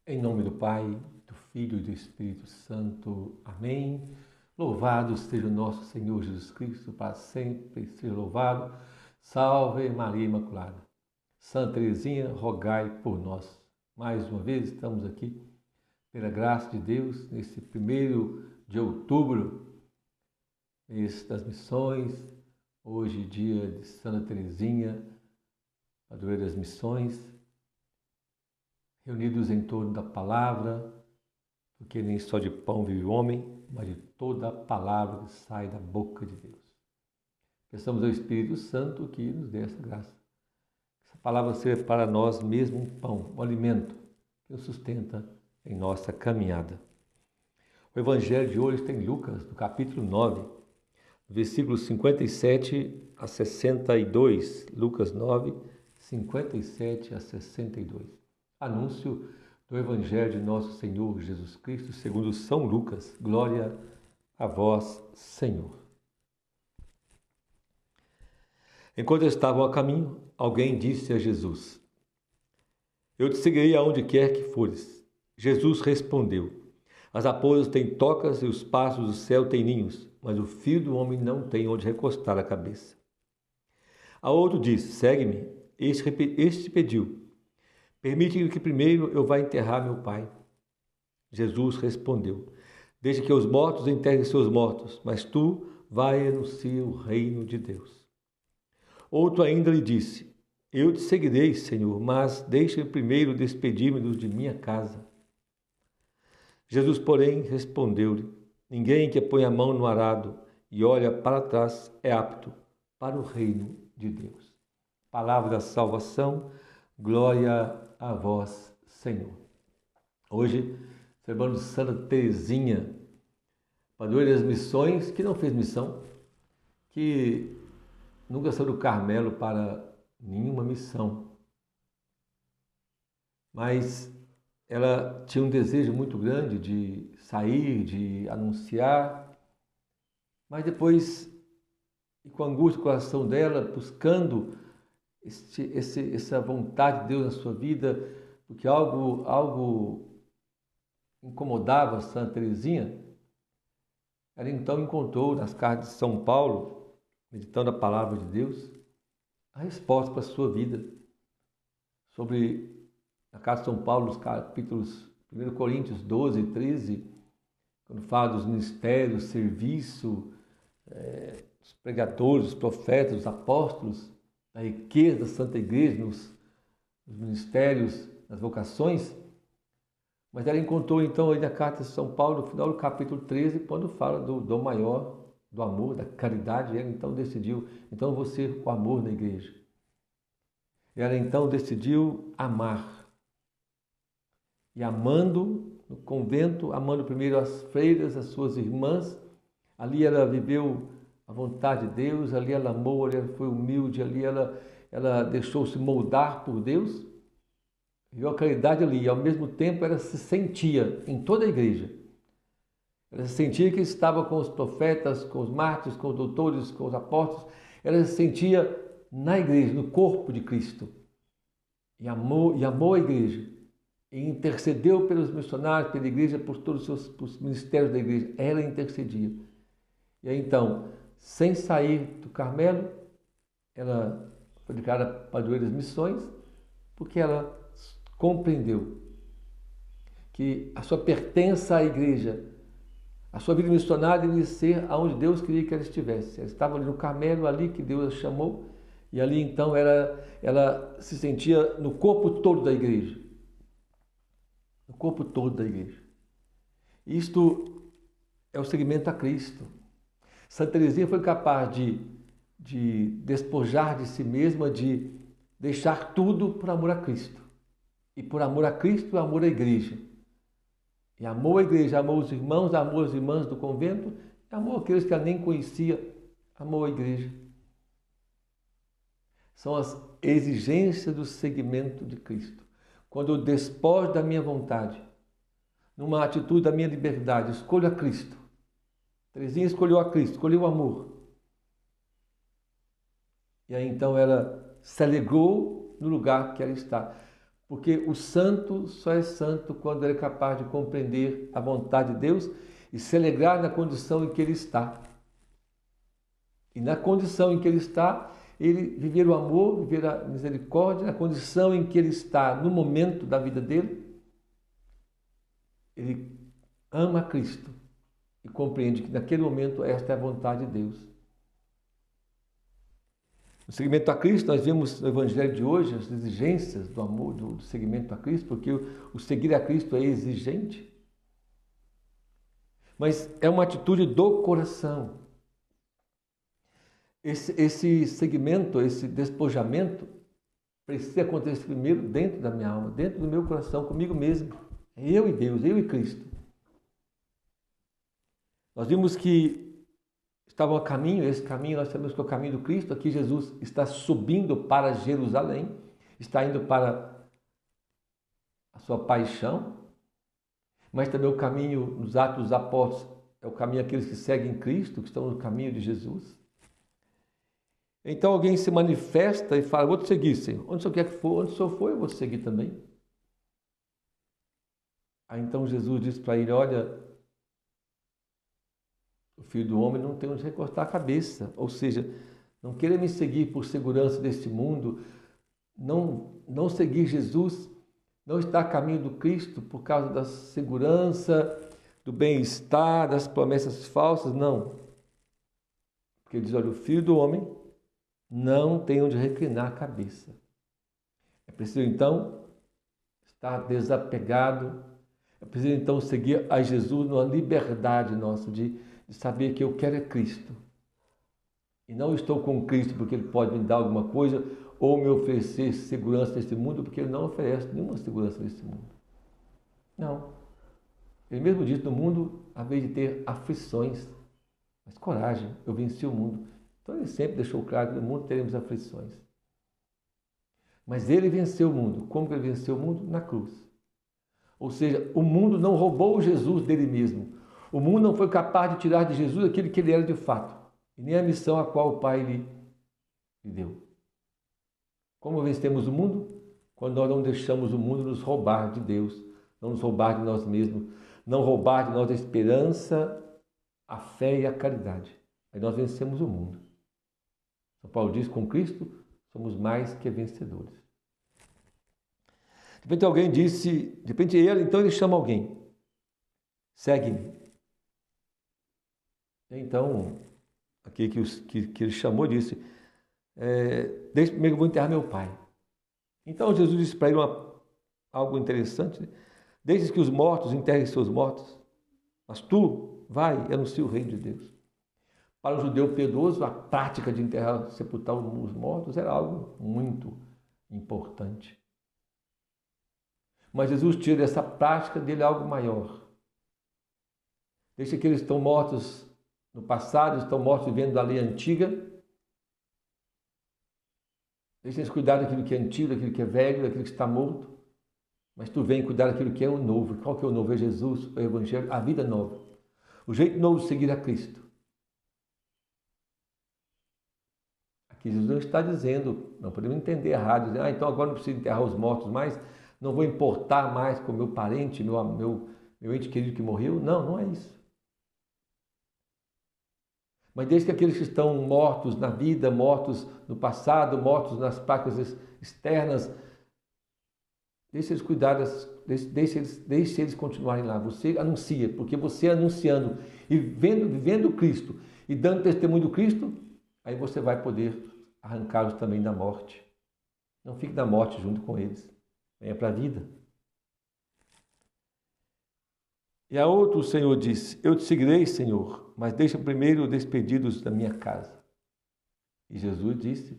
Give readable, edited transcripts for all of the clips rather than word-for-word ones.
Em nome do Pai, do Filho e do Espírito Santo. Amém. Louvado seja o nosso Senhor Jesus Cristo, para sempre seja louvado. Salve Maria Imaculada. Santa Teresinha, rogai por nós. Mais uma vez estamos aqui, pela graça de Deus, nesse 1º de outubro, mês das missões. Hoje, dia de Santa Teresinha, padroeira das missões, reunidos em torno da palavra, porque nem só de pão vive o homem, mas de toda a palavra que sai da boca de Deus. Peçamos ao Espírito Santo que nos dê essa graça. Que essa palavra seja para nós mesmo um pão, um alimento que nos sustenta em nossa caminhada. O Evangelho de hoje tem Lucas, no capítulo 9, versículos 57 a 62. Lucas 9, 57 a 62. Anúncio do Evangelho de nosso Senhor Jesus Cristo, segundo São Lucas. Glória a vós, Senhor. Enquanto estavam a caminho, alguém disse a Jesus: Eu te seguirei aonde quer que fores. Jesus respondeu: As raposas têm tocas e os pássaros do céu têm ninhos, mas o Filho do Homem não tem onde recostar a cabeça. A outro disse: Segue-me. Este pediu: Permite que primeiro eu vá enterrar meu pai. Jesus respondeu: Deixa que os mortos enterrem seus mortos, mas tu vai e anuncia o reino de Deus. Outro ainda lhe disse: Eu te seguirei, Senhor, mas deixa-me primeiro despedir-me de minha casa. Jesus, porém, respondeu-lhe: Ninguém que põe a mão no arado e olha para trás é apto para o reino de Deus. Palavra da salvação, glória a vós, Senhor. Hoje, celebrando Santa Teresinha, padroeira das missões, que não fez missão, que nunca saiu do Carmelo para nenhuma missão, mas ela tinha um desejo muito grande de sair, de anunciar, mas depois, e com angústia no coração dela, buscando essa vontade de Deus na sua vida, porque algo incomodava Santa Teresinha, ela então encontrou nas cartas de São Paulo, meditando a palavra de Deus, a resposta para a sua vida. Sobre a carta de São Paulo, os capítulos 1 Coríntios 12 e 13, quando fala dos ministérios, serviço, dos pregadores, dos profetas, dos apóstolos, a riqueza da Santa Igreja nos ministérios, nas vocações, mas ela encontrou então aí na carta de São Paulo, no final do capítulo 13, quando fala do dom maior, do amor, da caridade, ela então decidiu, então eu vou ser o amor na igreja. Ela então decidiu amar. E amando no convento, amando primeiro as freiras, as suas irmãs, ali ela viveu a vontade de Deus, ali ela amou, ali ela foi humilde, ali ela deixou-se moldar por Deus, viu a caridade ali, e ao mesmo tempo ela se sentia em toda a igreja. Ela se sentia que estava com os profetas, com os mártires, com os doutores, com os apóstolos, ela se sentia na igreja, no corpo de Cristo, e amou a igreja, e intercedeu pelos missionários, pela igreja, por todos os ministérios da igreja, ela intercedia. E aí então, sem sair do Carmelo, ela foi dedicada a padroeira das missões, porque ela compreendeu que a sua pertença à igreja, a sua vida missionária devia ser aonde Deus queria que ela estivesse. Ela estava ali no Carmelo, ali que Deus a chamou, e ali então ela se sentia no corpo todo da igreja. No corpo todo da igreja. Isto é o seguimento a Cristo. Santa Teresinha foi capaz de despojar de si mesma, de deixar tudo por amor a Cristo. E por amor a Cristo, amor à igreja. E amou a igreja, amou os irmãos, amou as irmãs do convento, e amou aqueles que ela nem conhecia, amou a igreja. São as exigências do seguimento de Cristo. Quando eu despojo da minha vontade, numa atitude da minha liberdade, escolho a Cristo. Teresinha escolheu a Cristo, escolheu o amor. E aí então ela se alegrou no lugar que ela está. Porque o santo só é santo quando ele é capaz de compreender a vontade de Deus e se alegrar na condição em que ele está. E na condição em que ele está, ele viver o amor, viver a misericórdia, na condição em que ele está no momento da vida dele, ele ama Cristo e compreende que naquele momento esta é a vontade de Deus. No seguimento a Cristo, nós vemos no Evangelho de hoje as exigências do amor, do seguimento a Cristo, porque o seguir a Cristo é exigente. Mas é uma atitude do coração. Esse segmento, esse despojamento, precisa acontecer primeiro dentro da minha alma, dentro do meu coração, comigo mesmo. É eu e Deus, eu e Cristo. Nós vimos que estavam a caminho, esse caminho nós sabemos que é o caminho do Cristo. Aqui Jesus está subindo para Jerusalém, está indo para a sua paixão, mas também o caminho nos Atos dos Apóstolos é o caminho daqueles que seguem Cristo, que estão no caminho de Jesus. Então alguém se manifesta e fala: vou te seguir, Senhor. Onde o Senhor quer que for, onde o Senhor for, eu vou te seguir também. Aí então Jesus diz para ele: olha, o Filho do Homem não tem onde recostar a cabeça. Ou seja, não querer me seguir por segurança deste mundo, não seguir Jesus, não estar a caminho do Cristo por causa da segurança, do bem-estar, das promessas falsas, não. Porque ele diz: olha, o Filho do Homem não tem onde reclinar a cabeça. É preciso então estar desapegado, é preciso então seguir a Jesus numa liberdade nossa de saber que eu quero é Cristo. E não estou com Cristo porque Ele pode me dar alguma coisa ou me oferecer segurança nesse mundo, porque Ele não oferece nenhuma segurança nesse mundo. Não. Ele mesmo diz: no mundo há vez de ter aflições, mas coragem, eu venci o mundo. Então ele sempre deixou claro que no mundo teremos aflições. Mas ele venceu o mundo. Como que ele venceu o mundo? Na cruz. Ou seja, o mundo não roubou Jesus dele mesmo. O mundo não foi capaz de tirar de Jesus aquilo que ele era de fato. E nem a missão a qual o Pai lhe deu. Como vencemos o mundo? Quando nós não deixamos o mundo nos roubar de Deus, não nos roubar de nós mesmos, não roubar de nós a esperança, a fé e a caridade. Aí nós vencemos o mundo. São Paulo diz: com Cristo somos mais que vencedores. De repente alguém disse, de repente então ele chama alguém: segue-me. Então, aqui que ele chamou disse: deixa primeiro eu vou enterrar meu pai. Então Jesus disse para ele algo interessante: deixe que os mortos enterrem seus mortos, mas tu vai e anuncia o reino de Deus. Para o judeu piedoso, a prática de enterrar, sepultar os mortos era algo muito importante. Mas Jesus tira dessa prática dele algo maior. Deixa que eles estão mortos no passado, estão mortos vivendo da lei antiga. Deixa eles cuidar daquilo que é antigo, daquilo que é velho, daquilo que está morto. Mas tu vem cuidar daquilo que é o novo. Qual que é o novo? É Jesus, o Evangelho, a vida nova. O jeito novo de seguir a Cristo. Aqui Jesus não está dizendo, não podemos entender errado, dizer: então agora não preciso enterrar os mortos mais, não vou importar mais com o meu parente, meu ente querido que morreu. Não, não é isso. Mas desde que aqueles que estão mortos na vida, mortos no passado, mortos nas práticas externas, deixe eles cuidar, deixe eles continuarem lá. Você anuncia, porque você anunciando e vivendo Cristo e dando testemunho do Cristo, aí você vai poder arrancá-los também da morte. Não fique na morte junto com eles. Venha para a vida. E a outro o Senhor disse: eu te seguirei, Senhor, mas deixa primeiro despedidos da minha casa. E Jesus disse: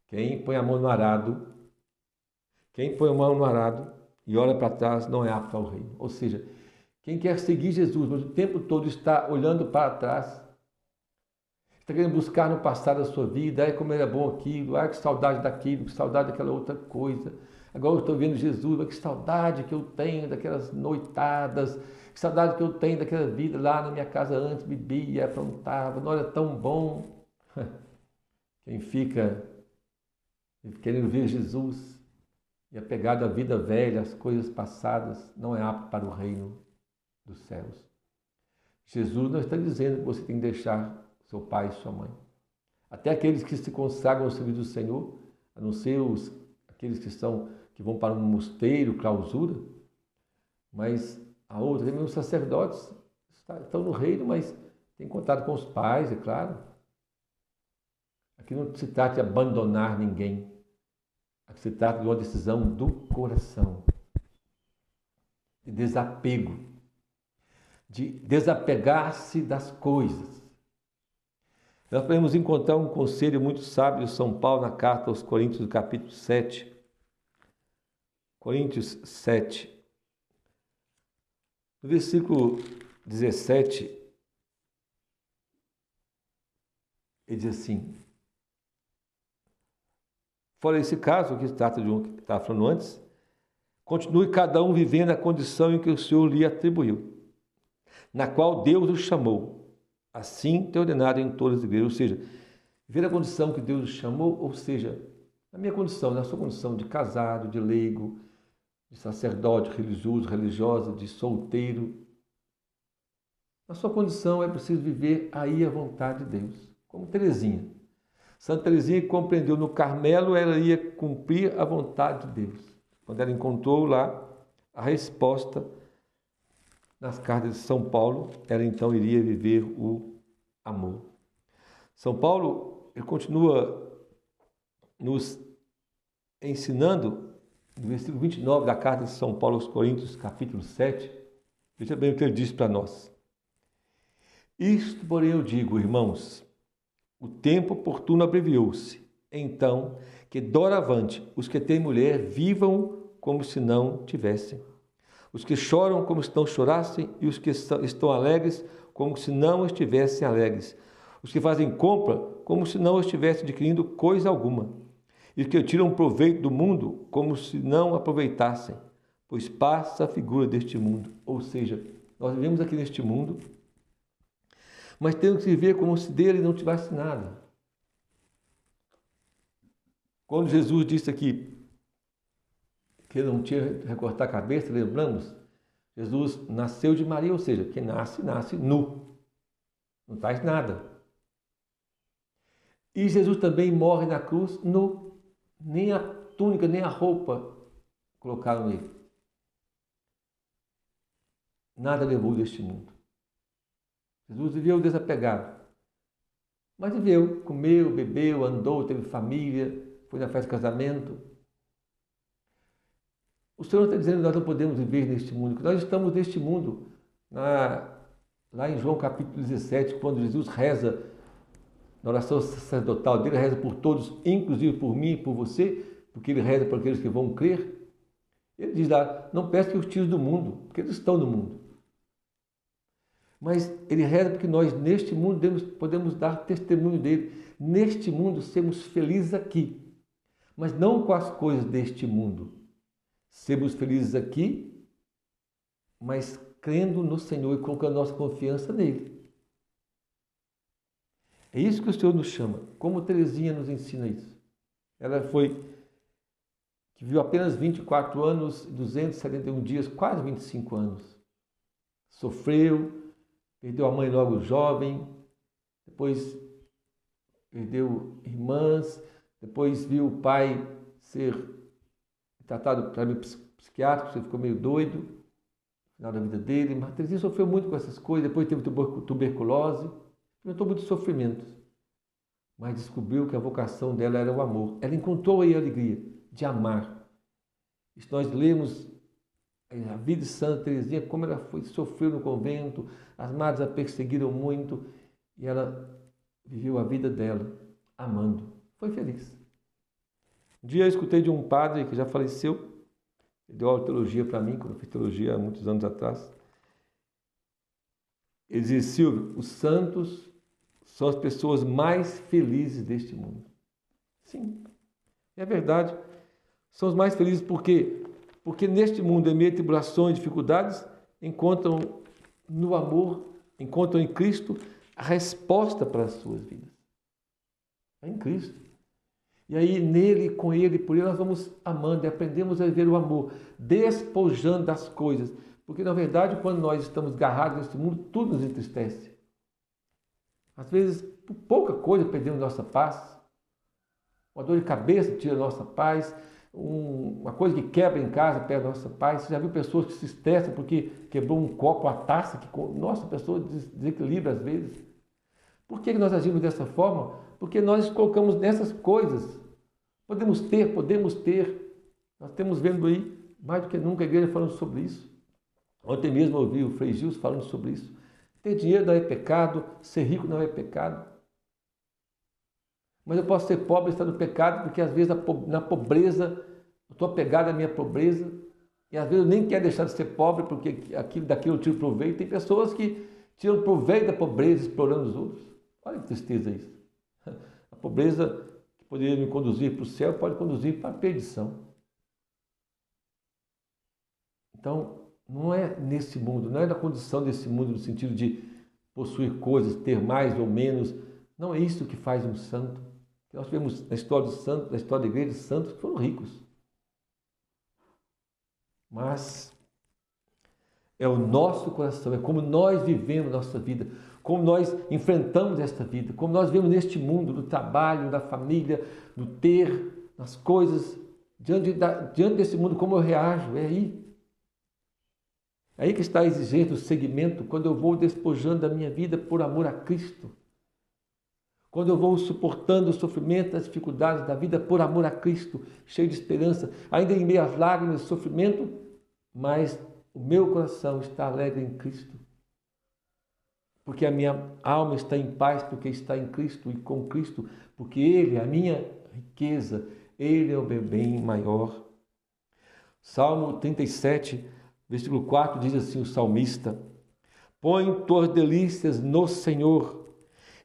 quem põe a mão no arado e olha para trás não é apto ao reino. Ou seja, quem quer seguir Jesus, mas o tempo todo está olhando para trás, está querendo buscar no passado a sua vida: como era bom aquilo, que saudade daquilo, que saudade daquela outra coisa. Agora eu estou vendo Jesus, que saudade que eu tenho daquelas noitadas, que saudade que eu tenho daquela vida lá na minha casa antes, bebia, aprontava, não era tão bom. Quem fica querendo ver Jesus e apegado à vida velha, às coisas passadas, não é apto para o reino dos céus. Jesus não está dizendo que você tem que deixar seu pai e sua mãe. Até aqueles que se consagram ao serviço do Senhor, a não ser aqueles que vão para um mosteiro, clausura, mas a outra, mesmo os sacerdotes, estão no reino, mas têm contato com os pais, é claro. Aqui não se trata de abandonar ninguém. Aqui se trata de uma decisão do coração, de desapego, de desapegar-se das coisas. Nós podemos encontrar um conselho muito sábio de São Paulo na carta aos Coríntios, no capítulo 7. Coríntios 7. No versículo 17, ele diz assim: fora esse caso, que se trata de um que estava falando antes, continue cada um vivendo a condição em que o Senhor lhe atribuiu, na qual Deus o chamou. Assim tem ordenado em todas as igrejas. Ou seja, viver a condição que Deus o chamou, ou seja, na minha condição, na sua condição de casado, de leigo, de sacerdote, religioso, religiosa, de solteiro. Na sua condição é preciso viver aí a vontade de Deus, como Teresinha. Santa Teresinha compreendeu no Carmelo, ela ia cumprir a vontade de Deus. Quando ela encontrou lá a resposta nas cartas de São Paulo, ela então iria viver o amor. São Paulo, ele continua nos ensinando, no versículo 29 da carta de São Paulo aos Coríntios, capítulo 7, veja bem o que ele diz para nós. Isto, porém, eu digo, irmãos, o tempo oportuno abreviou-se. Então, que doravante os que têm mulher vivam como se não tivessem. Os que choram como se não chorassem e os que estão alegres como se não estivessem alegres. Os que fazem compra como se não estivessem adquirindo coisa alguma. E os que tiram proveito do mundo como se não aproveitassem, pois passa a figura deste mundo. Ou seja, nós vivemos aqui neste mundo, mas temos que viver como se dele não tivesse nada. Quando Jesus disse aqui que ele não tinha que recortar a cabeça, lembramos? Jesus nasceu de Maria, ou seja, quem nasce, nasce nu. Não faz nada. E Jesus também morre na cruz nu. Nem a túnica, nem a roupa colocaram nele. Nada levou deste mundo. Jesus viveu desapegado. Mas viveu, comeu, bebeu, andou, teve família, foi na festa de casamento. O Senhor está dizendo que nós não podemos viver neste mundo, que nós estamos neste mundo. Lá em João capítulo 17, quando Jesus reza, na oração sacerdotal dele, reza por todos, inclusive por mim e por você, porque ele reza por aqueles que vão crer. Ele diz lá, não peça que os tire do mundo, porque eles estão no mundo. Mas ele reza porque nós, neste mundo, podemos dar testemunho dele. Neste mundo, sermos felizes aqui, mas não com as coisas deste mundo. Sermos felizes aqui, mas crendo no Senhor e colocando nossa confiança nele. É isso que o Senhor nos chama. Como Teresinha nos ensina isso. Ela que viveu apenas 24 anos, 271 dias, quase 25 anos. Sofreu, perdeu a mãe logo jovem, depois perdeu irmãs, depois viu o pai ser tratado para psiquiátrico, você ficou meio doido no final da vida dele. Mas Teresinha sofreu muito com essas coisas, depois teve tuberculose, experimentou muitos sofrimentos, mas descobriu que a vocação dela era o amor. Ela encontrou aí a alegria de amar. E se nós lemos a vida de Santa Teresinha, como ela sofreu no convento, as madres a perseguiram muito, e ela viveu a vida dela amando. Foi feliz. Um dia eu escutei de um padre que já faleceu, ele deu aula de teologia para mim, quando eu fiz teologia há muitos anos atrás. Ele dizia, Silvio, os santos são as pessoas mais felizes deste mundo. Sim, é verdade. São os mais felizes porque neste mundo, em meio a tribulações e dificuldades, encontram no amor, encontram em Cristo a resposta para as suas vidas. É em Cristo. E aí, nele, com ele, por ele, nós vamos amando e aprendemos a viver o amor, despojando das coisas. Porque, na verdade, quando nós estamos agarrados nesse mundo, tudo nos entristece. Às vezes, por pouca coisa, perdemos nossa paz. Uma dor de cabeça tira a nossa paz. Uma coisa que quebra em casa perde a nossa paz. Você já viu pessoas que se estressam porque quebrou um copo, uma taça, que, nossa, a pessoa desequilibra às vezes. Por que nós agimos dessa forma? Porque nós colocamos nessas coisas. Podemos ter. Nós estamos vendo aí, mais do que nunca, a igreja falando sobre isso. Ontem mesmo eu ouvi o Frei Gilson falando sobre isso. Ter dinheiro não é pecado, ser rico não é pecado. Mas eu posso ser pobre e estar no pecado, porque às vezes na pobreza, eu estou apegado à minha pobreza, e às vezes eu nem quero deixar de ser pobre, porque daquilo eu tiro proveito. Tem pessoas que tiram proveito da pobreza, explorando os outros. Olha que tristeza isso. A pobreza que poderia me conduzir para o céu pode conduzir para a perdição. Então, não é nesse mundo, não é na condição desse mundo, no sentido de possuir coisas, ter mais ou menos. Não é isso que faz um santo. Nós tivemos na história dos santos, na história da igreja, santos que foram ricos. Mas é o nosso coração, é como nós vivemos nossa vida, como nós enfrentamos esta vida, como nós vivemos neste mundo, no trabalho, na família, no ter, nas coisas, diante desse mundo, como eu reajo, é aí. É aí que está a exigência do segmento, quando eu vou despojando da minha vida por amor a Cristo. Quando eu vou suportando o sofrimento, as dificuldades da vida por amor a Cristo, cheio de esperança, ainda em meio às lágrimas e sofrimento, mas o meu coração está alegre em Cristo. Porque a minha alma está em paz, porque está em Cristo e com Cristo, porque Ele é a minha riqueza, Ele é o meu bem maior. Salmo 37, versículo 4, diz assim o salmista: põe tuas delícias no Senhor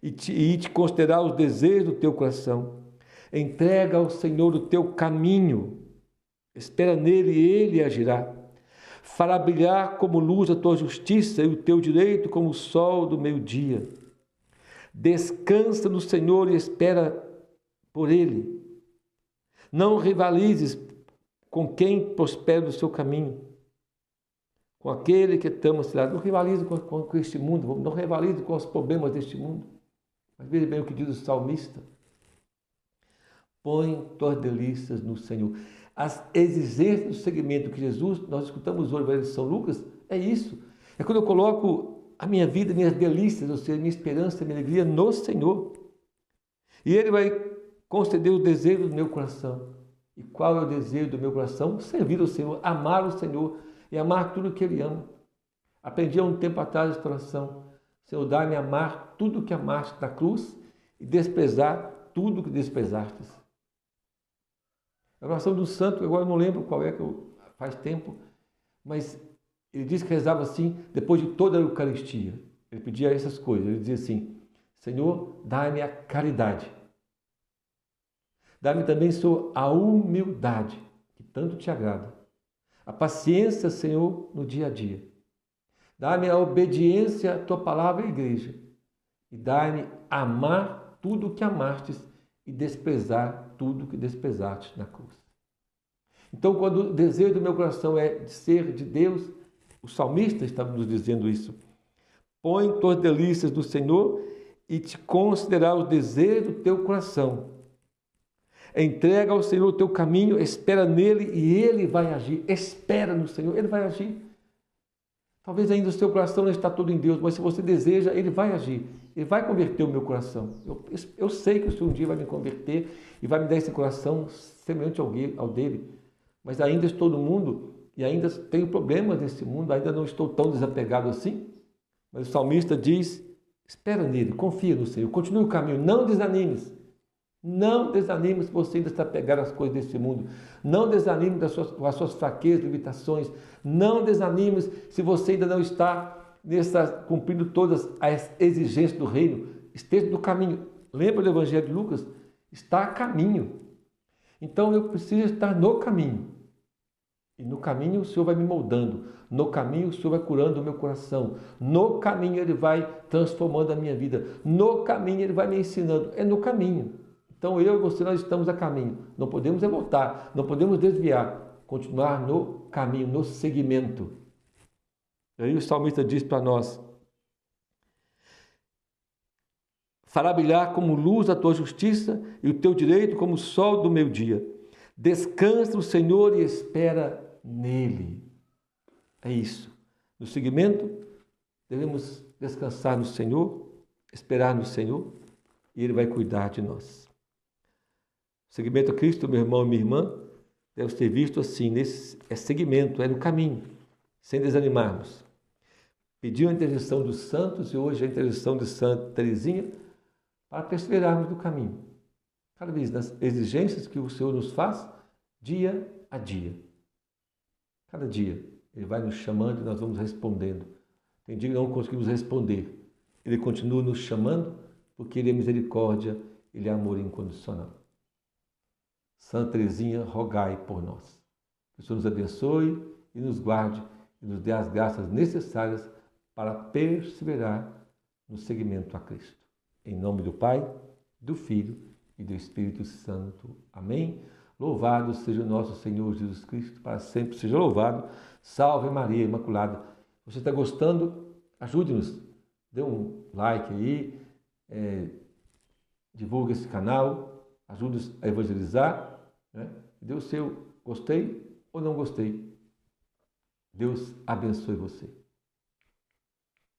e te concederá os desejos do teu coração. Entrega ao Senhor o teu caminho, espera nele e ele agirá. Fará brilhar como luz a tua justiça e o teu direito como o sol do meio-dia. Descansa no Senhor e espera por ele. Não rivalizes com quem prospera no seu caminho, com aquele que tama a cidade. Não rivalize com este mundo, não rivalize com os problemas deste mundo. Mas veja bem o que diz o salmista: põe tuas delícias no Senhor. As exigências do segmento que Jesus, nós escutamos hoje em São Lucas, é isso. É quando eu coloco a minha vida, minhas delícias, ou seja, minha esperança, minha alegria no Senhor. E Ele vai conceder o desejo do meu coração. E qual é o desejo do meu coração? Servir ao Senhor, amar o Senhor e amar tudo que Ele ama. Aprendi há um tempo atrás esta oração: Senhor, dá-me a amar tudo que amaste na cruz e desprezar tudo que desprezastes. A oração do santo, agora eu não lembro qual é, que faz tempo, mas ele diz que rezava assim, depois de toda a Eucaristia. Ele pedia essas coisas, ele dizia assim: Senhor, dá-me a caridade. Dá-me também, Senhor, a humildade, que tanto te agrada. A paciência, Senhor, no dia a dia. Dá-me a obediência à tua palavra e igreja. E dá-me a amar tudo o que amastes e desprezar tudo o que desprezaste na cruz. Então, quando o desejo do meu coração é de ser de Deus, o salmista está nos dizendo isso: põe tuas delícias no Senhor e te concederá o desejo do teu coração. Entrega ao Senhor o teu caminho, espera nele e Ele vai agir. Espera no Senhor, Ele vai agir. Talvez ainda o seu coração não está todo em Deus, mas se você deseja, Ele vai agir. Ele vai converter o meu coração. Eu sei que o Senhor um dia vai me converter e vai me dar esse coração semelhante ao dele. Mas ainda estou no mundo e ainda tenho problemas nesse mundo, ainda não estou tão desapegado assim. Mas o salmista diz: espera nele, confia no Senhor, continue o caminho, não desanimes. Não desanime se você ainda está apegado às coisas desse mundo. Não desanime com as suas fraquezas, limitações. Não desanime se você ainda não está cumprindo todas as exigências do reino. Esteja no caminho. Lembra do Evangelho de Lucas? Está a caminho. Então eu preciso estar no caminho. E no caminho o Senhor vai me moldando. No caminho o Senhor vai curando o meu coração. No caminho Ele vai transformando a minha vida. No caminho Ele vai me ensinando. É no caminho. Então eu e você, nós estamos a caminho. Não podemos voltar, não podemos desviar, continuar no caminho, no seguimento. E aí o salmista diz para nós: fará brilhar como luz a tua justiça e o teu direito como o sol do meio-dia. Descansa no Senhor e espera nele. É isso. No seguimento, devemos descansar no Senhor, esperar no Senhor, e Ele vai cuidar de nós. O seguimento a Cristo, meu irmão e minha irmã, deve ser visto assim, é seguimento, é no caminho, sem desanimarmos. Pediu a intercessão dos santos e hoje a intercessão de Santa Teresinha para perseverarmos no caminho. Cada vez nas exigências que o Senhor nos faz, dia a dia. Cada dia Ele vai nos chamando e nós vamos respondendo. Tem dia que não conseguimos responder. Ele continua nos chamando porque Ele é misericórdia, Ele é amor incondicional. Santa Teresinha, rogai por nós. Que o Senhor nos abençoe e nos guarde e nos dê as graças necessárias para perseverar no seguimento a Cristo. Em nome do Pai, do Filho e do Espírito Santo. Amém. Louvado seja o nosso Senhor Jesus Cristo, para sempre seja louvado. Salve Maria Imaculada. Você está gostando? Ajude-nos. Dê um like aí, divulgue esse canal, ajude-nos a evangelizar, né? Dê o seu gostei ou não gostei. Deus abençoe você.